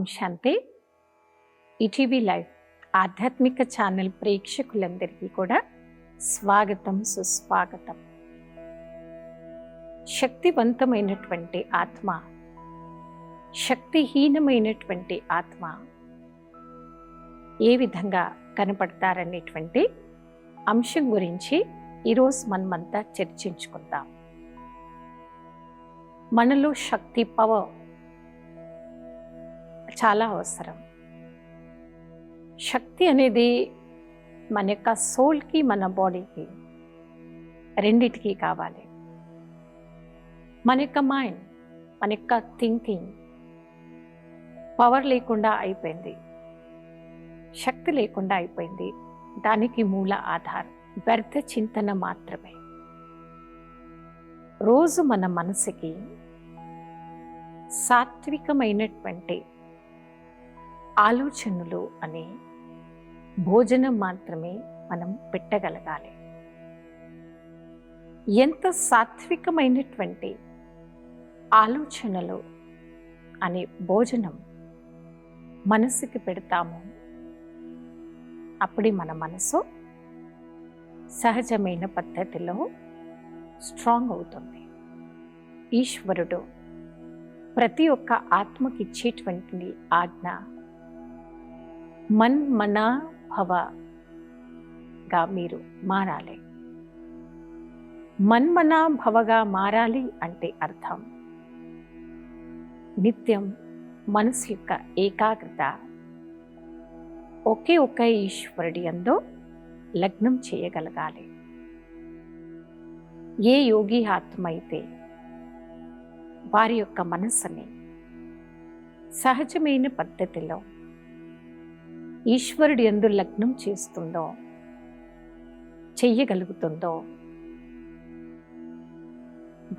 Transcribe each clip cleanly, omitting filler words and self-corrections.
ఓం శాంతి. ETV live ఆధ్యాత్మిక channel ప్రేక్షకులందరికీ కూడా స్వాగతం, సుస్వాగతం. శక్తివంతమైనటువంటి ఆత్మ, శక్తిహీనమైనటువంటి ఆత్మ ఏ విధంగా కనపడతారనేటువంటి అంశం గురించి ఈరోజు మనమంతా చర్చించుకుందాం. మనలో శక్తి, పవర్ చాలా అవసరం. శక్తి అనేది మన యొక్క సోల్కి, మన బాడీకి రెండిటికి కావాలి. మన యొక్క మైండ్, మన యొక్క థింకింగ్ పవర్ లేకుండా అయిపోయింది, శక్తి లేకుండా అయిపోయింది. దానికి మూల ఆధారం వ్యర్థ చింతన మాత్రమే. రోజు మన మనసుకి సాత్వికమైనటువంటి ఆలోచనలు అనే భోజనం మాత్రమే మనం పెట్టగలగాలి. ఎంత సాత్వికమైనటువంటి ఆలోచనలు అనే భోజనం మనసుకి పెడతామో అప్పుడే మన మనసు సహజమైన పద్ధతిలో స్ట్రాంగ్ అవుతుంది. ఈశ్వరుడు ప్రతి ఒక్క ఆత్మకి ఇచ్చేటువంటి ఆజ్ఞ మన్మనా భవగా మీరు మారాలి. మన్మనా భవగా మారాలి అంటే అర్థం నిత్యం మనసు యొక్క ఏకాగ్రత ఒకే ఒక్క ఈశ్వరుడి యందు లగ్నం చేయగలగాలి. ఏ యోగి ఆత్మ అయితే వారి యొక్క మనస్సుని సహజమైన పద్ధతిలో ఈశ్వరుడి యందు లగ్నం చేస్తుందో, చెయ్యగలుగుతుందో,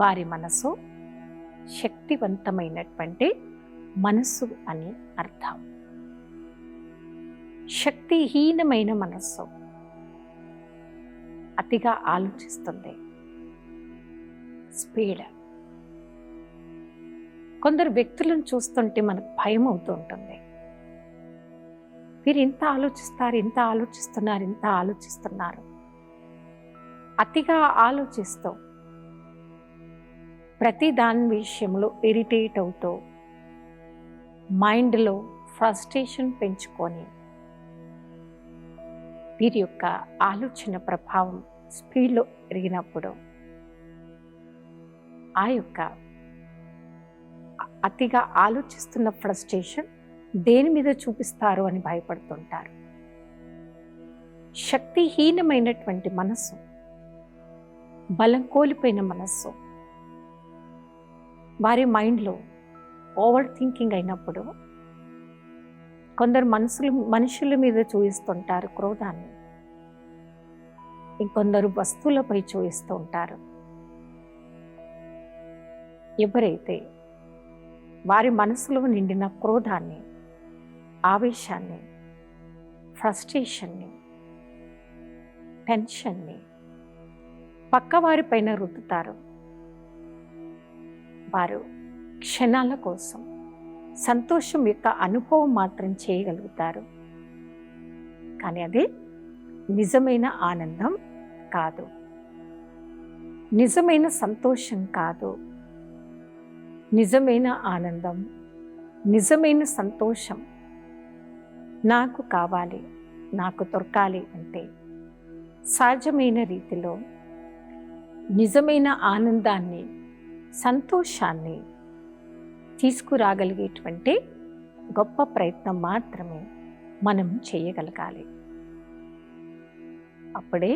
వారి మనసు శక్తివంతమైనటువంటి మనస్సు అని అర్థం. శక్తిహీనమైన మనస్సు అతిగా ఆలోచిస్తుంది, స్పీడ్. కొందరు వ్యక్తులను చూస్తుంటే మనకు భయం అవుతూ ఉంటుంది. వీరు ఇంత ఆలోచిస్తారు, ఇంత ఆలోచిస్తున్నారు, ఇంత ఆలోచిస్తున్నారు. అతిగా ఆలోచిస్తూ ప్రతి దాని విషయంలో ఇరిటేట్ అవుతూ మైండ్లో ఫ్రస్ట్రేషన్ పెంచుకొని వీరి యొక్క ఆలోచన ప్రభావం స్పీడ్లో పెరిగినప్పుడు ఆ యొక్క అతిగా ఆలోచిస్తున్న ఫ్రస్ట్రేషన్ దేని మీద చూపిస్తారు అని భయపడుతుంటారు. శక్తిహీనమైనటువంటి మనస్సు, బలం కోల్పోయిన మనస్సు, వారి మైండ్లో ఓవర్ థింకింగ్ అయినప్పుడు కొందరు మనుషుల మీద చూపిస్తుంటారు క్రోధాన్ని, ఇంకొందరు వస్తువులపై చూపిస్తూ ఉంటారు. ఎవరైతే వారి మనసులో నిండిన క్రోధాన్ని, ఆవేశాన్ని, ఫ్రస్ట్రేషన్ని, టెన్షన్ని పక్కవారిపైన రుద్దుతారు, వారు క్షణాల కోసం సంతోషం యొక్క అనుభవం మాత్రం చేయగలుగుతారు. కానీ అది నిజమైన ఆనందం కాదు, నిజమైన సంతోషం కాదు. నిజమైన ఆనందం, నిజమైన సంతోషం నాకు కావాలి, నాకు దొరకాలి అంటే సహజమైన రీతిలో నిజమైన ఆనందాన్ని, సంతోషాన్ని తీసుకురాగలిగేటువంటి గొప్ప ప్రయత్నం మాత్రమే మనం చేయగలగాలి. అప్పుడే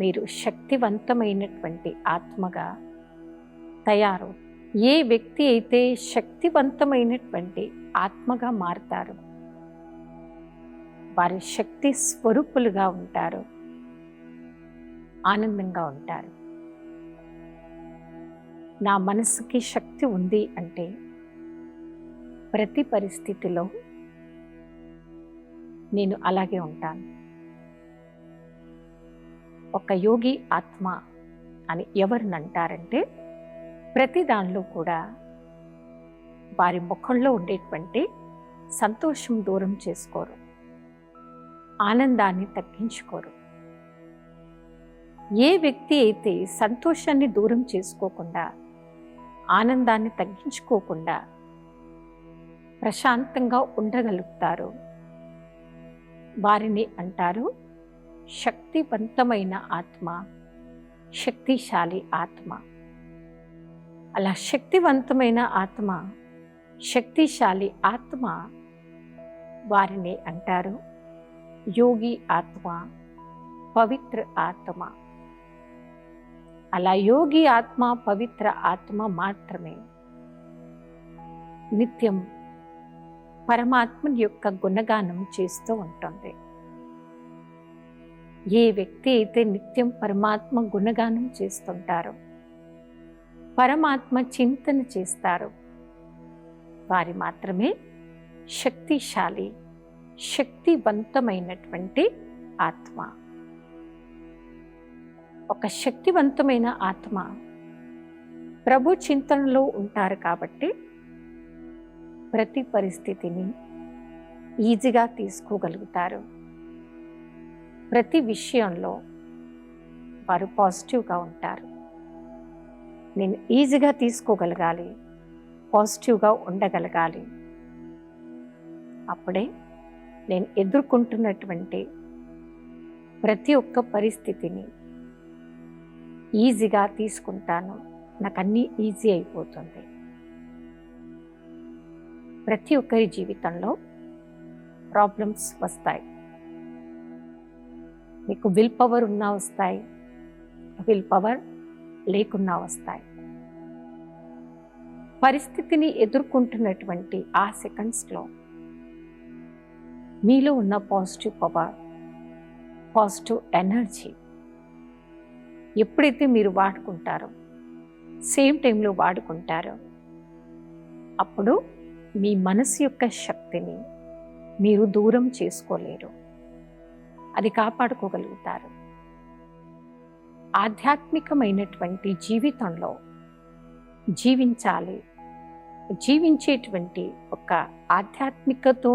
మీరు శక్తివంతమైనటువంటి ఆత్మగా తయారు. ఏ వ్యక్తి అయితే శక్తివంతమైనటువంటి ఆత్మగా మారుతారో వారి శక్తి స్వరూపులుగా ఉంటారు, ఆనందంగా ఉంటారు. నా మనసుకి శక్తి ఉంది అంటే ప్రతి పరిస్థితిలో నేను అలాగే ఉంటాను. ఒక యోగి ఆత్మ అని ఎవరిని అంటారంటే ప్రతి దానిలో కూడా వారి ముఖంలో ఉండేటువంటి సంతోషం దూరం చేసుకోరు, ఆనందాన్ని తగ్గించుకోరు. ఏ వ్యక్తి అయితే సంతోషాన్ని దూరం చేసుకోకుండా, ఆనందాన్ని తగ్గించుకోకుండా ప్రశాంతంగా ఉండగలుగుతారో వారిని అంటారు శక్తివంతమైన ఆత్మ, శక్తిశాలి ఆత్మ. అలా శక్తివంతమైన ఆత్మ, శక్తిశాలి ఆత్మ వారిని అంటారు యోగి ఆత్మ, పవిత్ర ఆత్మ. అలా యోగి ఆత్మ, పవిత్ర ఆత్మ మాత్రమే నిత్యం పరమాత్మ యొక్క గుణగానం చేస్తూ ఉంటుంది. ఏ వ్యక్తి అయితే నిత్యం పరమాత్మ గుణగానం చేస్తుంటారో, పరమాత్మ చింతన చేస్తారో వారి మాత్రమే శక్తిశాలి, శక్తివంతమైనటువంటి ఆత్మ. ఒక శక్తివంతమైన ఆత్మ ప్రభు చింతనలో ఉంటారు కాబట్టి ప్రతి పరిస్థితిని ఈజీగా తీసుకోగలుగుతారు. ప్రతి విషయంలో వారు పాజిటివ్గా ఉంటారు. నేను ఈజీగా తీసుకోగలగాలి, పాజిటివ్గా ఉండగలగాలి. అప్పుడే నేను ఎదుర్కొంటున్నటువంటి ప్రతి ఒక్క పరిస్థితిని ఈజీగా తీసుకుంటాను, నాకు అన్నీ ఈజీ అయిపోతుంది. ప్రతి ఒక్కరి జీవితంలో ప్రాబ్లమ్స్ వస్తాయి. మీకు విల్ పవర్ ఉన్నా వస్తాయి, విల్ పవర్ లేకున్నా వస్తాయి. పరిస్థితిని ఎదుర్కొంటున్నటువంటి ఆ సెకండ్స్లో మీలో ఉన్న పాజిటివ్ పవర్, పాజిటివ్ ఎనర్జీ ఎప్పుడైతే మీరు వాడుకుంటారో, సేమ్ టైంలో వాడుకుంటారో, అప్పుడు మీ మనసు యొక్క శక్తిని మీరు దూరం చేసుకోలేరు, అది కాపాడుకోగలుగుతారు. ఆధ్యాత్మికమైనటువంటి జీవితంలో జీవించాలి, జీవించేటువంటి ఒక ఆధ్యాత్మికతో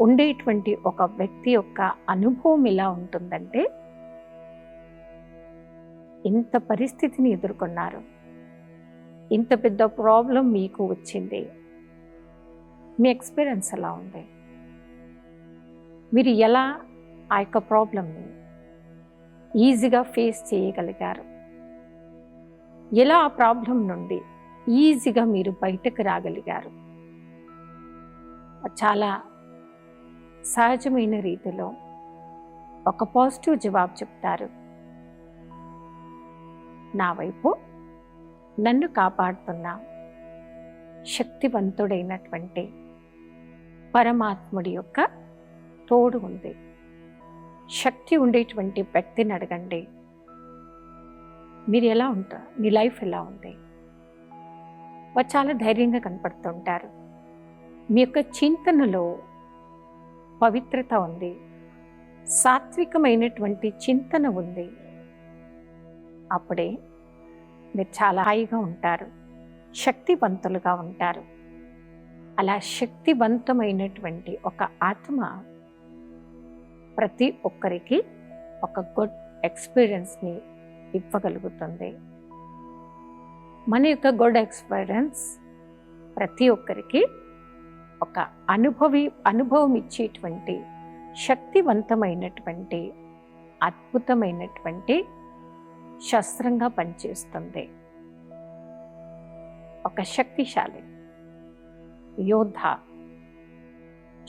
ఉండేటువంటి ఒక వ్యక్తి యొక్క అనుభవం ఎలా ఉంటుందంటే, ఇంత పరిస్థితిని ఎదుర్కొన్నారు, ఇంత పెద్ద ప్రాబ్లం మీకు వచ్చింది, మీ ఎక్స్పీరియన్స్ ఎలా ఉంది, మీరు ఎలా ఆ యొక్క ప్రాబ్లంని ఈజీగా ఫేస్ చేయగలిగారు, ఎలా ఆ ప్రాబ్లం నుండి ఈజీగా మీరు బయటకు రాగలిగారు. చాలా సహజమైన రీతిలో ఒక పాజిటివ్ జవాబు చెప్తారు. నా వైపు నన్ను కాపాడుతున్న శక్తివంతుడైనటువంటి పరమాత్ముడి యొక్క తోడు ఉంది. శక్తి ఉండేటువంటి వ్యక్తిని అడగండి, మీరు ఎలా ఉంటారు, మీ లైఫ్ ఎలా ఉంది. వారు చాలా ధైర్యంగా కనపడుతుంటారు. మీ యొక్క చింతనలో పవిత్రత ఉంది, సాత్వికమైనటువంటి చింతన ఉంది. అప్పుడే మీరు చాలా హాయిగా ఉంటారు, శక్తివంతులుగా ఉంటారు. అలా శక్తివంతమైనటువంటి ఒక ఆత్మ ప్రతి ఒక్కరికి ఒక గుడ్ ఎక్స్పీరియన్స్ని ఇవ్వగలుగుతుంది. మన యొక్క గుడ్ ఎక్స్పీరియన్స్ ప్రతి ఒక్కరికి ఒక అనుభవం ఇచ్చేటువంటి శక్తివంతమైనటువంటి అద్భుతమైనటువంటి శస్త్రంగా పనిచేస్తుంది. ఒక శక్తిశాలి యోద్ధ,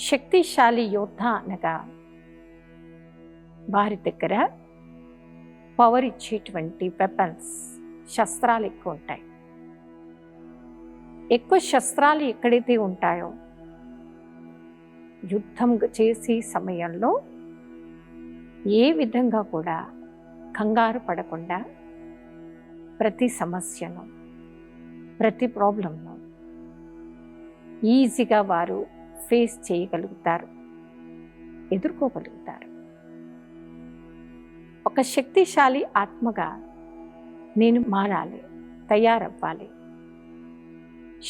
శక్తిశాలి యోద్ధ అనగా వారి దగ్గర పవర్ ఇచ్చేటువంటి వెపన్స్, శస్త్రాలు ఎక్కువ ఉంటాయి. ఎక్కువ శస్త్రాలు ఎక్కడైతే ఉంటాయో, యుద్ధం చేసే సమయంలో ఏ విధంగా కూడా కంగారు పడకుండా ప్రతి సమస్యను, ప్రతి ప్రాబ్లంను ఈజీగా వారు ఫేస్ చేయగలుగుతారు, ఎదుర్కోగలుగుతారు. ఒక శక్తిశాలి ఆత్మగా నేను మారాలి, తయారవ్వాలి.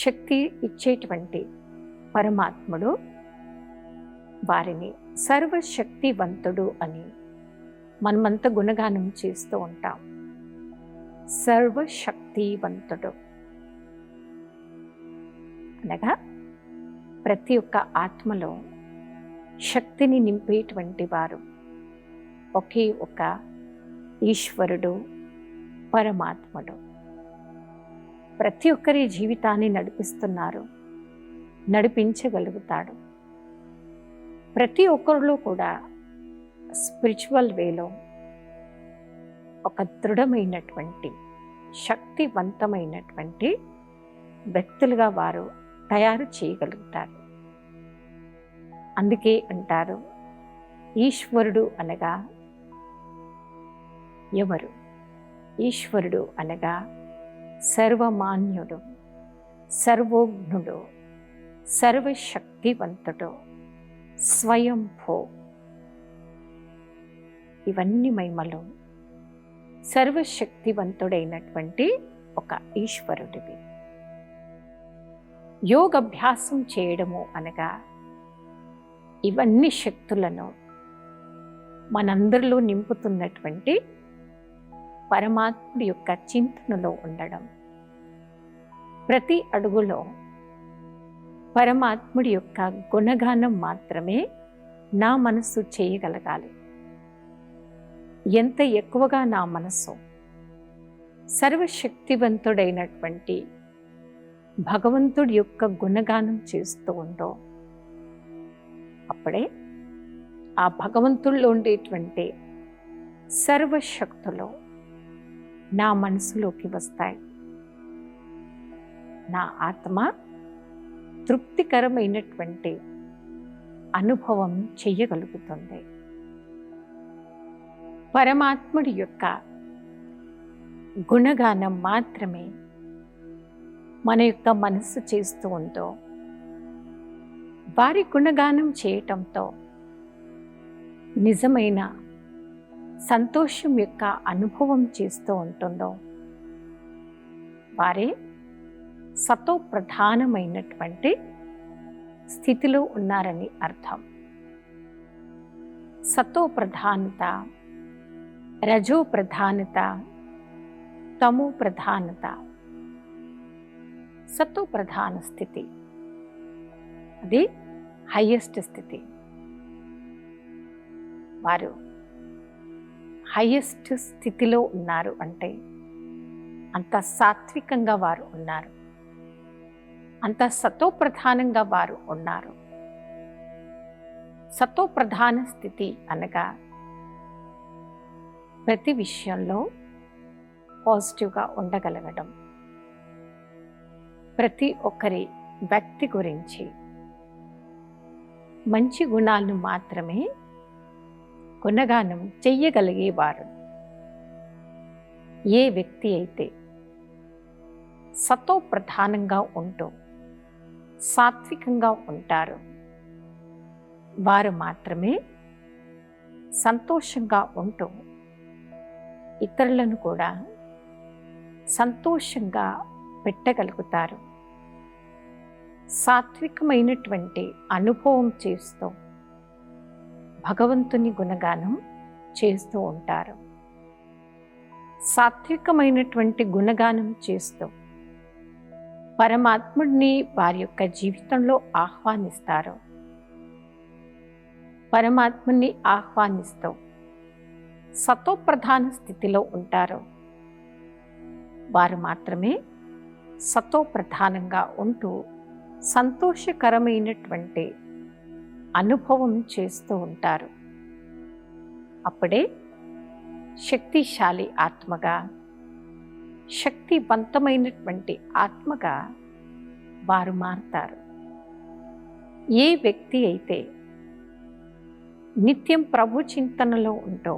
శక్తి ఇచ్చేటువంటి పరమాత్ముడు వారిని సర్వశక్తివంతుడు అని మనమంతా గుణగానం చేస్తూ ఉంటాం. సర్వశక్తివంతుడు అనగా ప్రతి ఒక్క ఆత్మలో శక్తిని నింపేటువంటి వారు ఒకే ఒక ఈశ్వరుడు, పరమాత్ముడు. ప్రతి ఒక్కరి జీవితాన్ని నడిపిస్తున్నారు, నడిపించగలుగుతాడు. ప్రతి ఒక్కరిలో కూడా స్పిరిచువల్ వేలో ఒక దృఢమైనటువంటి శక్తివంతమైనటువంటి వ్యక్తులుగా వారు తయారు చేయగలుగుతారు. అందుకే అంటారు, ఈశ్వరుడు అనగా ఎవరు? ఈశ్వరుడు అనగా సర్వమాన్యుడు, సర్వోజ్ఞుడు, సర్వశక్తివంతుడు, స్వయంభూ. ఇవన్నీ మహిమలు సర్వశక్తివంతుడైనటువంటి ఒక ఈశ్వరుడివి. యోగాభ్యాసం చేయడము అనగా ఇవన్నీ శక్తులను మనందరిలో నింపుతున్నటువంటి పరమాత్ముడి యొక్క చింతనలో ఉండడం. ప్రతి అడుగులో పరమాత్ముడి యొక్క గుణగానం మాత్రమే నా మనస్సు చేయగలగాలి. ఎంత ఎక్కువగా నా మనస్సు సర్వశక్తివంతుడైనటువంటి భగవంతుడి యొక్క గుణగానం చేస్తూ ఉందో అప్పుడే ఆ భగవంతుల్లో ఉండేటువంటి సర్వశక్తులు నా మనసులోకి వస్తాయి. నా ఆత్మ తృప్తికరమైనటువంటి అనుభవం చెయ్యగలుగుతుంది. పరమాత్ముడి యొక్క గుణగానం మాత్రమే మన యొక్క మనస్సు చేస్తూ ఉందో, వారి గుణగానం చేయటంతో నిజమైన సంతోషం యొక్క అనుభవం చేస్తూ ఉంటుందో వారే సతో ప్రధానమైనటువంటి స్థితిలో ఉన్నారని అర్థం. సతో ప్రధానత, రజో ప్రధానత, తమో ప్రధానత. సతో ప్రధాన స్థితి అది హైయెస్ట్ స్థితి. వారు హైయెస్ట్ స్థితిలో ఉన్నారు అంటే అంత సాత్వికంగా వారు ఉన్నారు, అంత సతో ప్రధానంగా వారు ఉన్నారు. సతో ప్రధాన స్థితి అనగా ప్రతి విషయంలో పాజిటివ్గా ఉండగలగడం, ప్రతి ఒక్కరి వ్యక్తి గురించి మంచి గుణాలను మాత్రమే గుణగానం చెయ్యగలిగేవారు. ఏ వ్యక్తి అయితే సతో ప్రధానంగా ఉంటూ సాత్వికంగా ఉంటారో వారు మాత్రమే సంతోషంగా ఉంటూ ఇతరులను కూడా సంతోషంగా పెట్టగలుగుతారు. సాత్వికమైనటువంటి అనుభవం చేస్తూ భగవంతుని గుణగానం చేస్తూ ఉంటారు. సాత్వికమైనటువంటి గుణగానం చేస్తూ పరమాత్ముడిని వారి యొక్క జీవితంలో ఆహ్వానిస్తారు. పరమాత్ముని ఆహ్వానిస్తూ సతో ప్రధాన స్థితిలో ఉంటారు. వారు మాత్రమే సతో ప్రధానంగా ఉంటూ సంతోషకరమైనటువంటి అనుభవం చేస్తూ ఉంటారు. అప్పుడే శక్తిశాలి ఆత్మగా, శక్తివంతమైనటువంటి ఆత్మగా వారు మారుతారు. ఏ వ్యక్తి అయితే నిత్యం ప్రభు చింతనలో ఉంటూ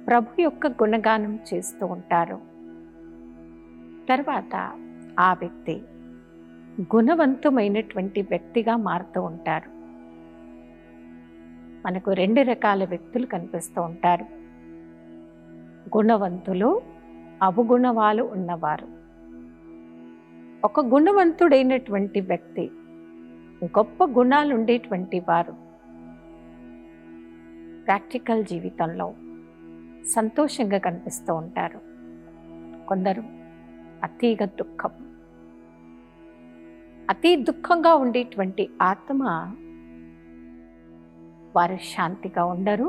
ప్రభు యొక్క గుణగానం చేస్తూ ఉంటారో తర్వాత ఆ వ్యక్తి గుణవంతమైనటువంటి వ్యక్తిగా మారుతూ ఉంటారు. మనకు రెండు రకాల వ్యక్తులు కనిపిస్తూ ఉంటారు. గుణవంతులు, అవగుణవాలు ఉన్నవారు. ఒక గుణవంతుడైనటువంటి వ్యక్తి, గొప్ప గుణాలు ఉండేటువంటి వారు ప్రాక్టికల్ జీవితంలో సంతోషంగా కనిపిస్తూ ఉంటారు. కొందరు అతిగా అతి దుఃఖంగా ఉండేటువంటి ఆత్మ వారు శాంతిగా ఉండరు,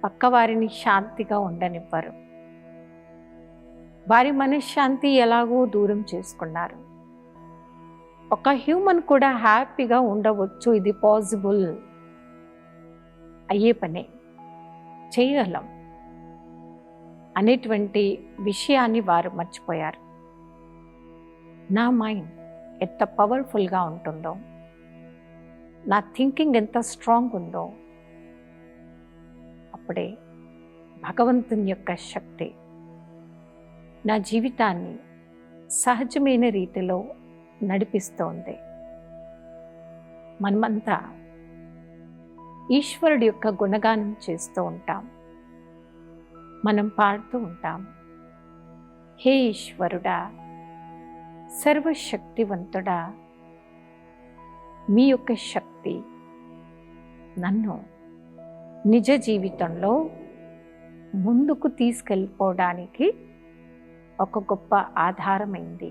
పక్కవారిని శాంతిగా ఉండనివ్వరు. వారి మనశ్శాంతి ఎలాగో దూరం చేసుకున్నారు. ఒక హ్యూమన్ కూడా హ్యాపీగా ఉండవచ్చు, ఇది పాసిబుల్, అయ్యే పనే, చేయగలం అనేటువంటి విషయాన్ని వారు మర్చిపోయారు. నా మైండ్ ఎంత పవర్ఫుల్గా ఉంటుందో, నా థింకింగ్ ఎంత స్ట్రాంగ్ ఉందో, అప్పుడే భగవంతుని యొక్క శక్తి నా జీవితాన్ని సహజమైన రీతిలో నడిపిస్తోంది. మనమంతా ఈశ్వరుడి యొక్క గుణగానం చేస్తూ ఉంటాం. మనం పాడుతూ ఉంటాం, హే ఈశ్వరుడా, సర్వశక్తివంతుడా, మీ యొక్క శక్తి నన్ను నిజ జీవితంలో ముందుకు తీసుకెళ్ళిపోవడానికి ఒక గొప్ప ఆధారమైంది.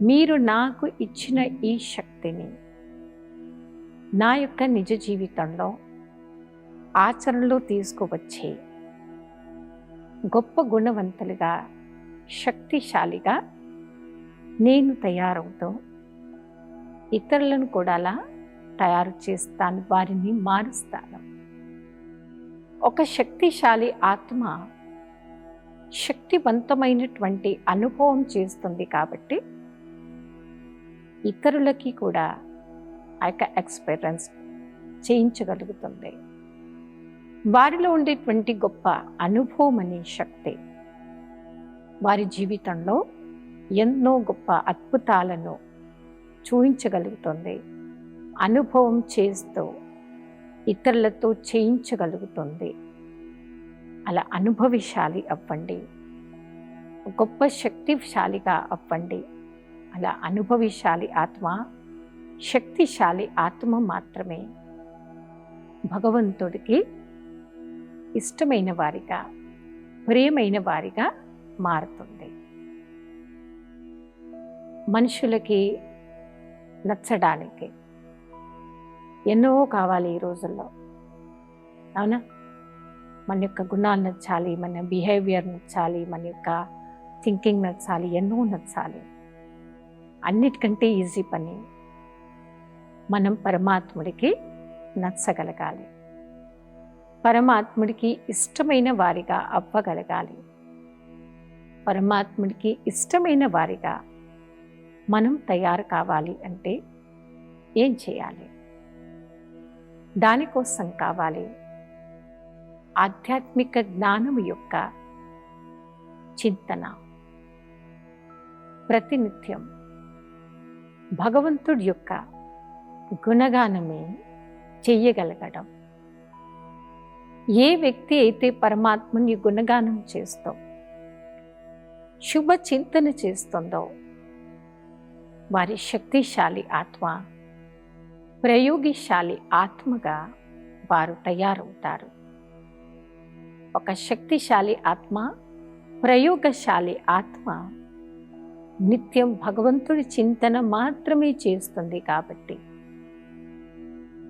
మీరు నాకు ఇచ్చిన ఈ శక్తిని నా యొక్క నిజ జీవితంలో ఆచరణలో తీసుకువచ్చే గొప్ప గుణవంతులుగా, శక్తిశాలిగా నేను తయారవుతూ ఇతరులను కూడా అలా తయారు చేస్తాను, వారిని మారుస్తాను. ఒక శక్తిశాలి ఆత్మ శక్తివంతమైనటువంటి అనుభవం చేస్తుంది కాబట్టి ఇతరులకి కూడా ఆ యొక్క ఎక్స్పీరియన్స్ చేయించగలుగుతుంది. వారిలో ఉండేటువంటి గొప్ప అనుభవం అనే శక్తి వారి జీవితంలో ఎన్నో గొప్ప అద్భుతాలను చూపించగలుగుతుంది. అనుభవం చేస్తూ ఇతరులతో చేయించగలుగుతుంది. అలా అనుభవశాలి అవ్వండి, గొప్ప శక్తిశాలిగా అవ్వండి. అలా అనుభవశాలి ఆత్మ, శక్తిశాలి ఆత్మ మాత్రమే భగవంతుడికి ఇష్టమైన వారిగా, ప్రియమైన వారిగా మారుతుంది. మనుషులకి నచ్చడానికి ఎన్నో కావాలి ఈ రోజుల్లో, అవునా? మన యొక్క గుణాలు నచ్చాలి, మన బిహేవియర్ నచ్చాలి, మన యొక్క థింకింగ్ నచ్చాలి, ఎన్నో నచ్చాలి. అన్నిటికంటే ఈజీ పని మనం పరమాత్ముడికి నచ్చగలగాలి, పరమాత్ముడికి ఇష్టమైన వారిగా అవ్వగలగాలి. పరమాత్ముడికి ఇష్టమైన వారిగా మనం తయారు కావాలి అంటే ఏం చేయాలి? దానికోసం కావాలి ఆధ్యాత్మిక జ్ఞానం యొక్క చింతన, ప్రతినిత్యం భగవంతుడి యొక్క గుణగానమే చెయ్యగలగడం. ఏ వ్యక్తి అయితే పరమాత్మని గుణగానం చేస్తూ శుభ చింతన చేస్తుందో వారి శక్తిశాలి ఆత్మ, ప్రయోగశాలి ఆత్మగా వారు తయారవుతారు. ఒక శక్తిశాలి ఆత్మ, ప్రయోగశాలి ఆత్మ నిత్యం భగవంతుడి చింతన మాత్రమే చేస్తుంది కాబట్టి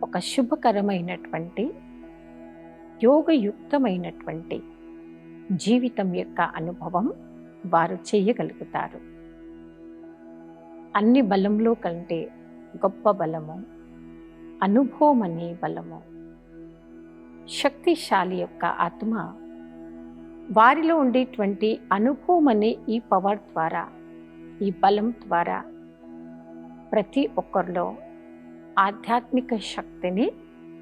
ఒక శుభకరమైనటువంటి, యోగయుక్తమైనటువంటి జీవితం యొక్క అనుభవం వారు చేయగలుగుతారు. అన్ని బలంలో కంటే గొప్ప బలము అనుభవం అనే బలము. శక్తిశాలి యొక్క ఆత్మ వారిలో ఉండేటువంటి అనుభవం అనే ఈ పవర్ ద్వారా, ఈ బలం ద్వారా ప్రతి ఒక్కరిలో ఆధ్యాత్మిక శక్తిని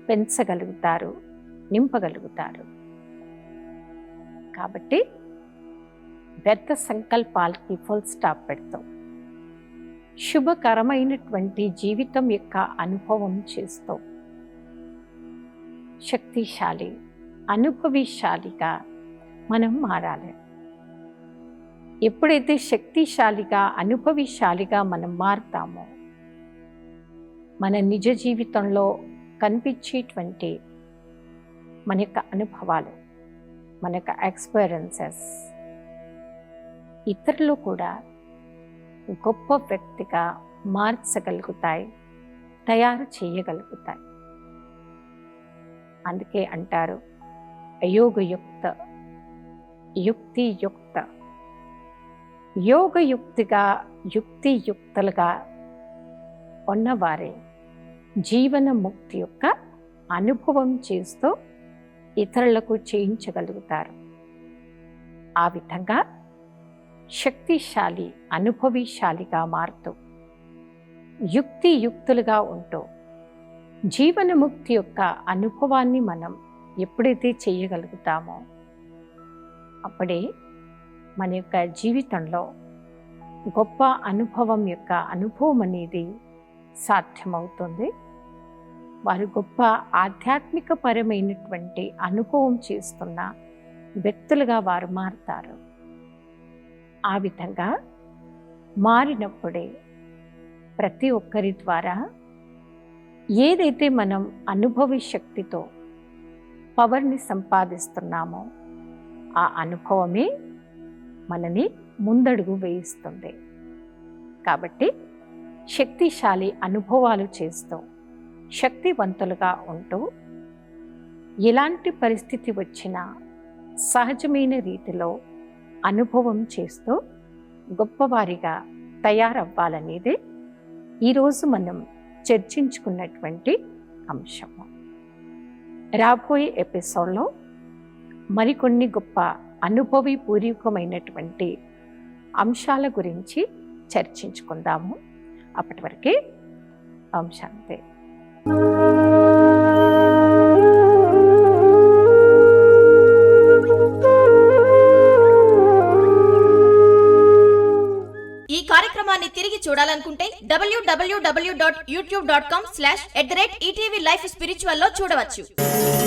పెంచగలుగుతారు, నింపగలుగుతారు. కాబట్టి వ్యర్థ సంకల్పాలకి ఫుల్ స్టాప్ పెడతాం. శుభకరమైనటువంటి జీవితం యొక్క అనుభవం చేస్తూ శక్తిశాలి, అనుభవశాలిగా మనం మారాలి. ఎప్పుడైతే శక్తిశాలిగా, అనుభవశాలిగా మనం మారుతామో మన నిజ జీవితంలో కనిపించేటువంటి మన యొక్క అనుభవాలు, మన యొక్క ఎక్స్పీరియన్సెస్ ఇతరులు కూడా గొప్ప వ్యక్తిగా మార్చగలుగుతాయి, తయారు చేయగలుగుతాయి. అందుకే అంటారు అయోగయుక్త యుక్తియుక్త. యోగయుక్తిగా యుక్తియుక్తులుగా ఉన్నవారే జీవన ముక్తి యొక్క అనుభవం చేస్తూ ఇతరులకు చేయించగలుగుతారు. ఆ విధంగా శక్తిశాలి, అనుభవశాలిగా మారుతూ యుక్తియుక్తులుగా ఉంటూ జీవనముక్తి యొక్క అనుభవాన్ని మనం ఎప్పుడైతే చేయగలుగుతామో అప్పుడే మన యొక్క జీవితంలో గొప్ప అనుభవం అనేది సాధ్యమవుతుంది. వారు గొప్ప ఆధ్యాత్మిక పరమైనటువంటి అనుభవం చేస్తున్న వ్యక్తులుగా వారు మారుతారు. ఆ విధంగా మారినప్పుడే ప్రతి ఒక్కరి ద్వారా ఏదైతే మనం అనుభవి శక్తితో పవర్ని సంపాదిస్తున్నామో ఆ అనుభవమే మనని ముందడుగు వేయిస్తుంది. కాబట్టి శక్తిశాలి అనుభవాలు చేస్తూ శక్తివంతులుగా ఉంటూ ఎలాంటి పరిస్థితి వచ్చినా సహజమైన రీతిలో అనుభవం చేస్తూ గొప్పవారిగా తయారవ్వాలనేది ఈరోజు మనం చర్చించుకున్నటువంటి అంశము. రాబోయే ఎపిసోడ్లో మరికొన్ని గొప్ప అనుభవపూర్వకమైనటువంటి అంశాల గురించి చర్చించుకుందాము. అప్పటి వరకే అంశాంతే. ఈ కార్యక్రమాన్ని తిరిగి చూడాలనుకుంటే www.youtube.com/@ETV Life Spiritual లో చూడవచ్చు.